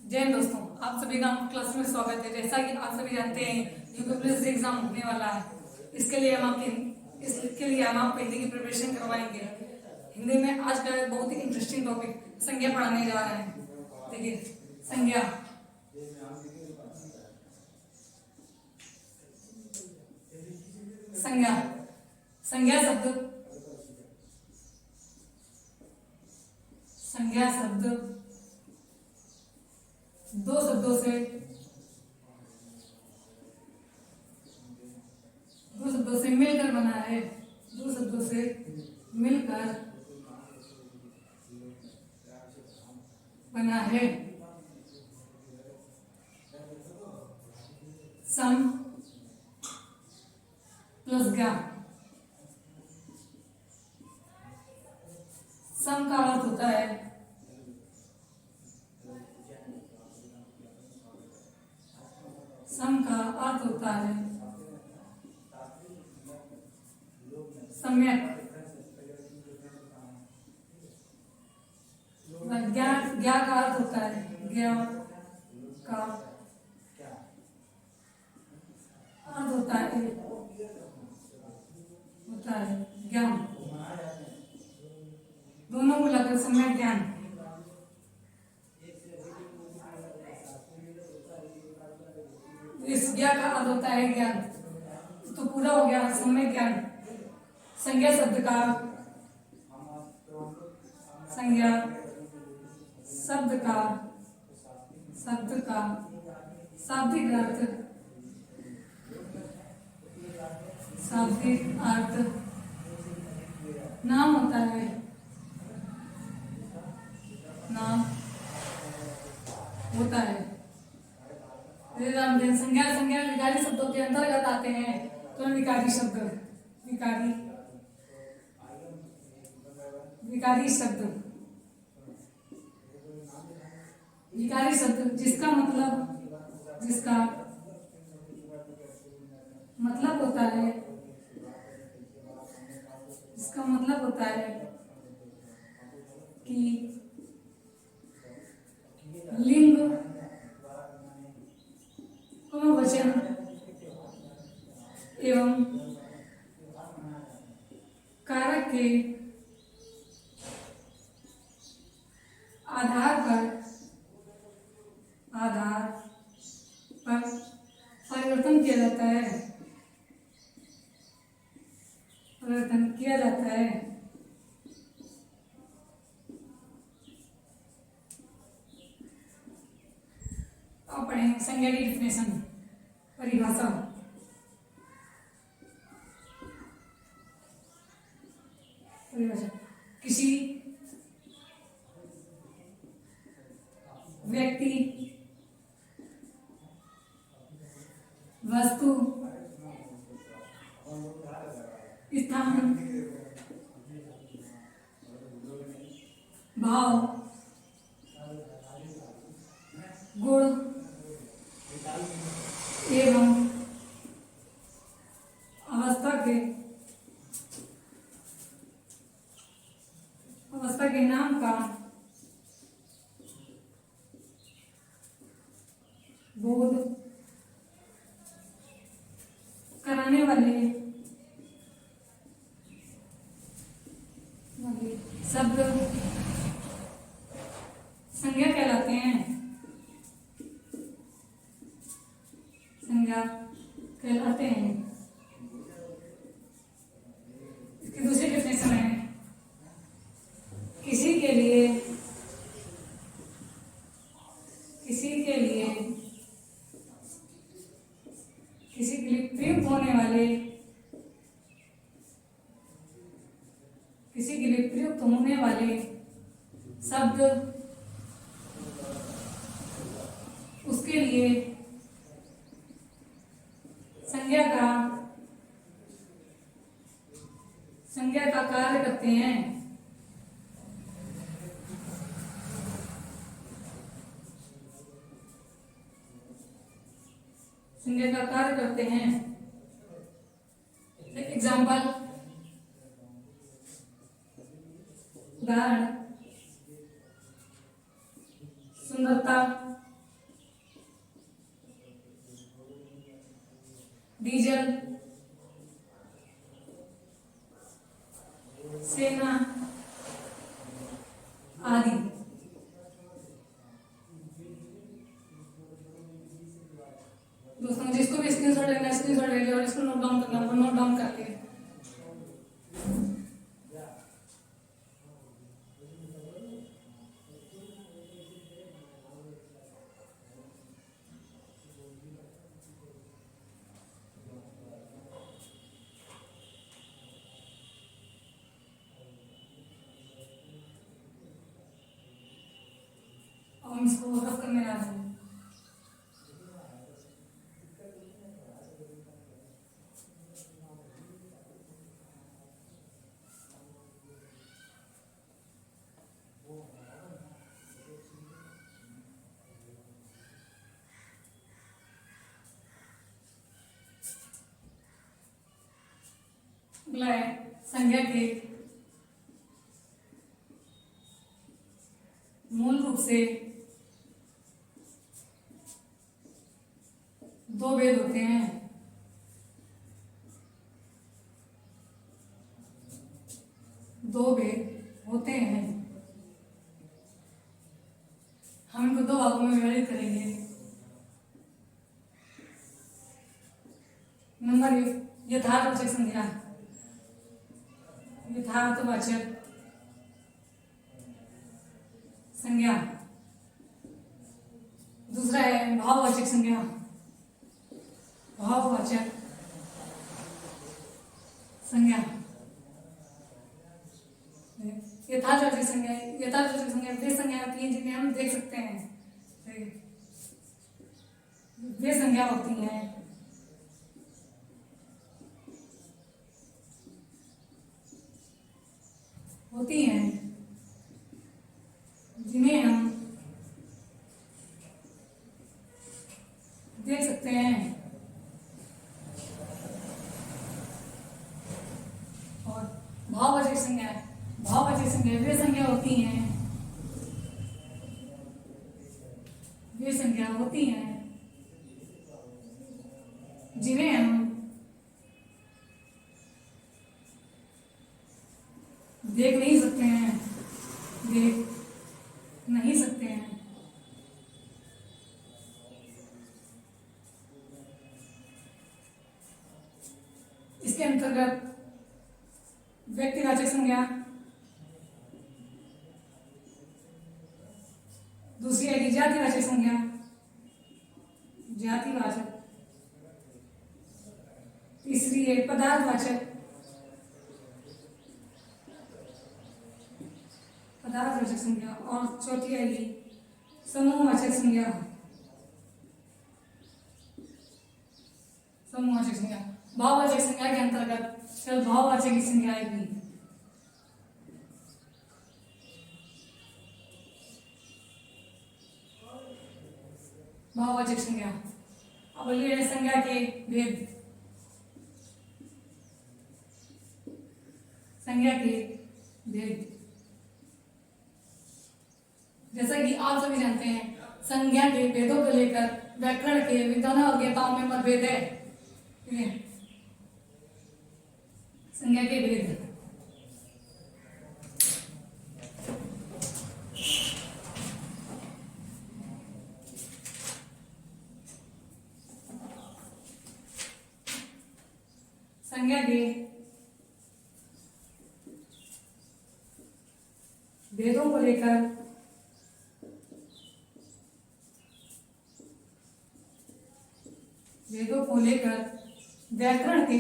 जय हिंद दोस्तों, आप सभी का क्लास में स्वागत है। जैसा कि आप सभी जानते हैं यूपी पुलिस एग्जाम होने वाला है। इसके लिए हम आपको हिंदी की प्रिपरेशन करवाएंगे। हिंदी में आज का बहुत ही इंटरेस्टिंग टॉपिक संज्ञा पढ़ाने जा रहे हैं। देखिए, संज्ञा संज्ञा संज्ञा शब्द दो शब्दों से मिलकर बना है। दो शब्दों से मिलकर बना है। सम प्लस ज्ञा। सम का अर्थ होता है सम्यक। ज्ञा का अर्थ होता है ज्ञा का अर्थ होता है ज्ञान। दोनों मिलाकर सम्यक ज्ञान। इस ज्ञा का अर्थ होता है ज्ञान, तो पूरा हो गया सम्यक ज्ञान। संज्ञा शब्द का शाब्दिक अर्थ नाम होता है। संज्ञा विकारी शब्दों के अंतर्गत आते हैं, तो विकारी शब्द जिसका मतलब होता है कि लिंग वचन एवं कारक के आधार पर परिवर्तन किया जाता है। अब पढ़ेंगे संज्ञा की डिफिनेशन, परिभाषा। किसी व्यक्ति, वस्तु, स्थान, भाव, गुण एवं अवस्था के नाम का बोध कराने वाले शब्द संज्ञा कहलाते हैं। इसकी दूसरी डेफिनेशन है, किसी के लिए प्रयुक्त होने वाले शब्द उसके लिए संज्ञा का कार्य करते हैं। एग्जाम्पल, उदाहरण, सुंदरता, डीजल, सेना आदि। दोस्तों जिसको भी स्क्रीनशॉट लेना है स्क्रीनशॉट ले लिया और इसको नोट डाउन करना नोट डाउन करके हम इसको रफ करने आ रहे हैं। अगला है संज्ञा के मूल रूप से दो भेद होते हैं। दो भेद होते हैं। हम इनको दो भागों में विभाजित करेंगे। नंबर एक, यथार्थवाचक संज्ञा। यथार्थवाचक संज्ञा। दूसरा है भाववाचक संज्ञा। भाववाचक संज्ञा। यथार्थवाचक संज्ञा वे संज्ञा होती है जिन्हें हम देख सकते हैं। वे संज्ञा होती हैं जिन्हें हम देख सकते हैं। और भाववाचक संज्ञा वे संज्ञा होती हैं जिन्हें हम देख नहीं सकते हैं। इसके अंतर्गत व्यक्तिवाचक संज्ञा, दूसरी है जातिवाचक संज्ञा। तीसरी है पदार्थवाचक संज्ञा और चौथी आएगी समूहवाचक संज्ञा। भाववाचक संज्ञा के अंतर्गत केवल भाववाचक की संज्ञा आएगी। भाववाचक संज्ञा। अब अगली संज्ञा के भेद। जैसा कि आप सभी जानते हैं संज्ञा के भेदों को लेकर व्याकरण के विद्वानों और ज्ञाताओं में मतभेद है। संज्ञा के भेद। संज्ञा के भेदों को लेकर व्याकरण के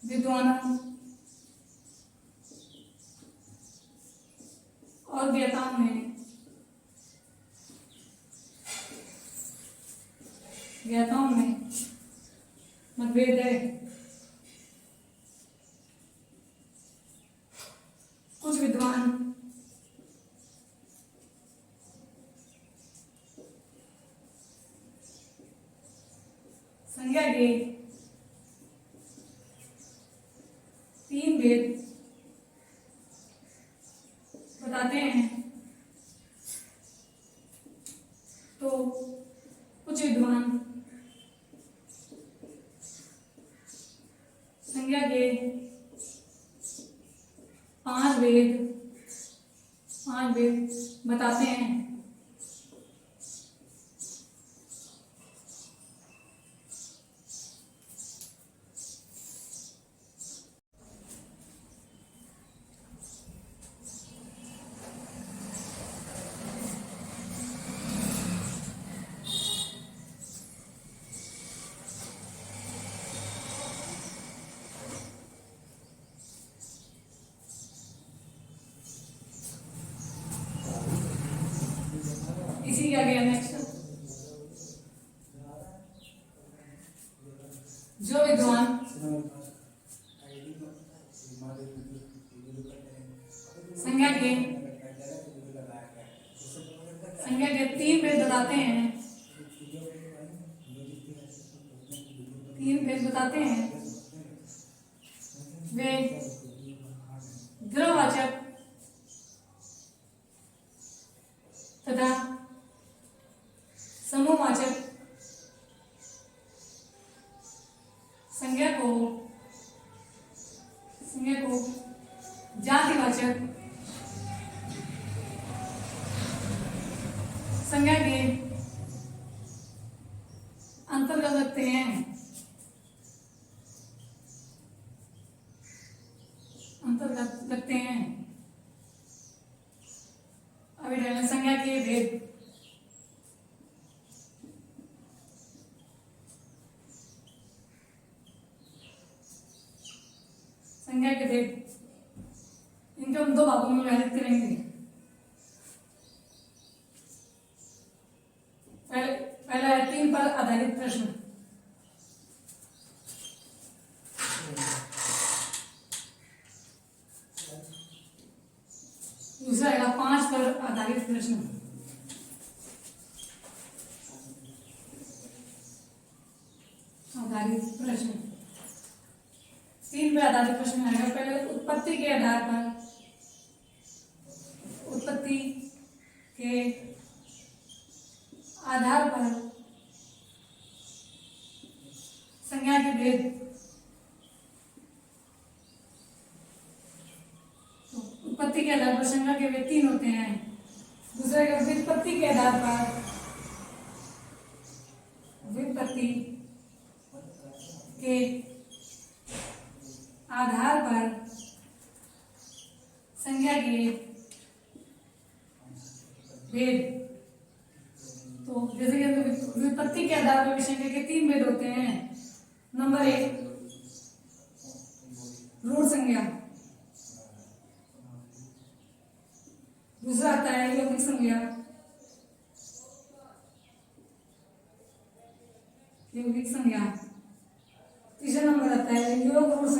विद्वानों और ज्ञाताओं में मतभेद है। कुछ विद्वान संज्ञा के तीन भेद बताते हैं, तो कुछ विद्वान संज्ञा के 5 भेद बताते हैं। इसी के आगे नेक्स्ट, जो विद्वान संज्ञा के 3 भेद बताते हैं, 3 भेद बताते हैं, वे द्रववाचक तथा समूहवाचक संज्ञा को जातिवाचक संज्ञा के अंतर्गत रखते हैं, अभी डालें संज्ञा के भेद। संज्ञा के भेद इनको हम 2 भागों में विभाजित करेंगे। पहला है 3 पर आधारित प्रश्न, दूसरा है 5 पर आधारित प्रश्न, प्रश्न 3 पे आधारित प्रश्न आएगा। पहले उत्पत्ति के आधार पर संज्ञा के भेद। तो उत्पत्ति के आधार पर संज्ञा के भेद 3 होते हैं। दूसरा का व्युत्पत्ति के आधार पर संज्ञा के भेद। तो जैसे कि व्युत्पत्ति के आधार पर संज्ञा के 3 भेद होते हैं। नंबर 1 रूढ़ संज्ञा, दूसरा आता है यौगिक संज्ञा, तीसरा नंबर आता है योग रूढ़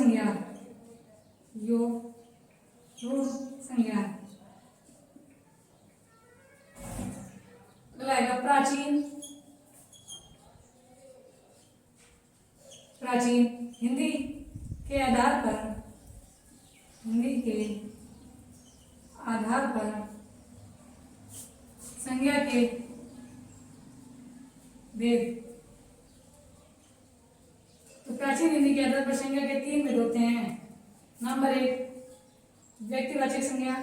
संज्ञा, अगला आएगा प्राचीन। हिंदी के आधार पर संज्ञा के भेद। तो प्राचीन हिंदी के आधार पर संज्ञा के 3 भेद होते हैं। नंबर 1 व्यक्तिवाचक संज्ञा,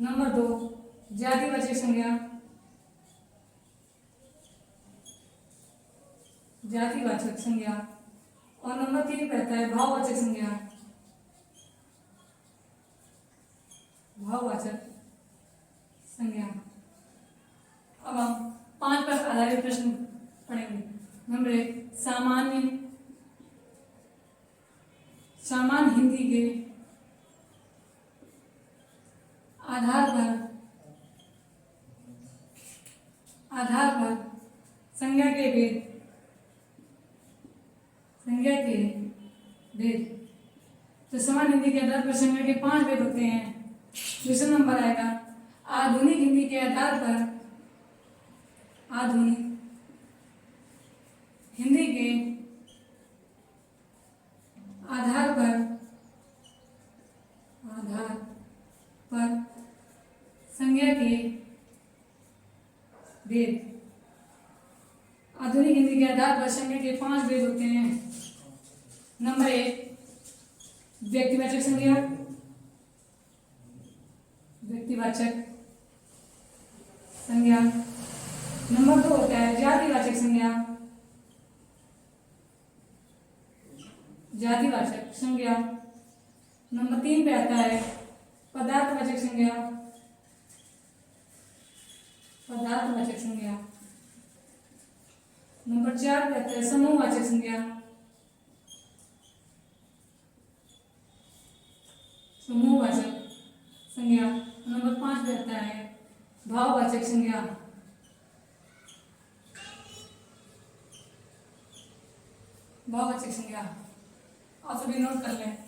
नंबर 2 जातिवाचक संज्ञा, और नंबर 3 पे आता है भाववाचक संज्ञा। अब हम 5 पर आधारित प्रश्न पढ़ेंगे। नंबर 1 सामान्य हिंदी के आधार पर संज्ञा के भेद। तो सामान्य हिंदी के आधार पर संज्ञा के 5 भेद होते हैं। दूसरा नंबर आएगा आधुनिक हिंदी के आधार पर संज्ञा के भेद। आधुनिक हिंदी के आधार पर संज्ञा के 5 भेद होते हैं। नंबर 1 व्यक्तिवाचक संज्ञा, व्यक्तिवाचक संज्ञा। नंबर 2 होता है जातिवाचक संज्ञा, जातिवाचक संज्ञा। नंबर 3 पे आता है पदार्थवाचक संज्ञा, पदार्थवाचक संज्ञा। नंबर 4 पे आता है समूहवाचक संज्ञा, समूहवाचक संज्ञा। नंबर 5 पे आता है भाववाचक संज्ञा, भाववाचक संज्ञा। आप सभी नोट कर लें।